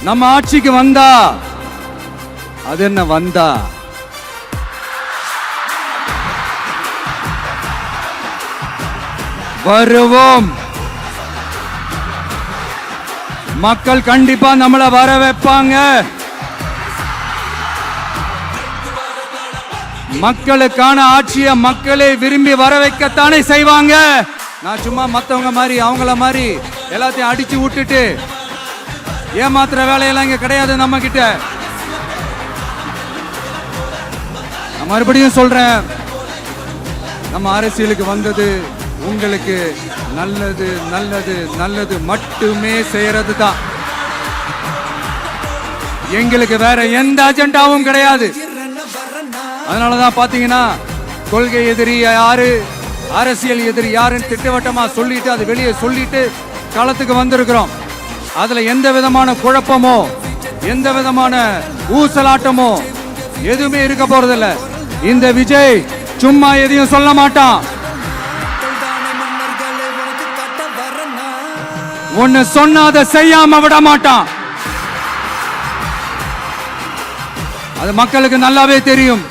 நம்ம ஆட்சிக்கு வந்தா அது என்ன வந்தா வருவோம். மக்கள் கண்டிப்பா நம்மள வர வைப்பாங்க. மக்களுக்கான ஆட்சியை மக்களே விரும்பி வர வைக்கத்தானே செய்வாங்க. நான் சும்மா மத்தவங்க மாதிரி அவங்கள மாதிரி எல்லாத்தையும் அடிச்சு விட்டுட்டு ஏமாத்துற வேலையெல்லாம் இங்க கிடையாது நம்ம கிட்ட. நான் மறுபடியும் சொல்றேன், நம்ம அரசியலுக்கு வந்தது உங்களுக்கு நல்லது நல்லது நல்லது மட்டுமே செய்யறது தான். எங்களுக்கு வேற எந்த அஜெண்டாவும் கிடையாது. அதனாலதான் பாத்தீங்கன்னா கொள்கை எதிரி யாரு, அரசியல் எதிரி யாருன்னு திட்டவட்டமா சொல்லிட்டு அது வெளியே சொல்லிட்டு களத்துக்கு வந்திருக்கிறோம். அதுல எந்த விதமான குழப்பமோ எந்த விதமான ஊசலாட்டமோ எதுவுமே இருக்க போறதில்ல. இந்த விஜய் சும்மா எதையும் சொல்ல மாட்டான். ஒன்னு சொன்ன அதை செய்யாம விட மாட்டான். அது மக்களுக்கு நல்லாவே தெரியும்.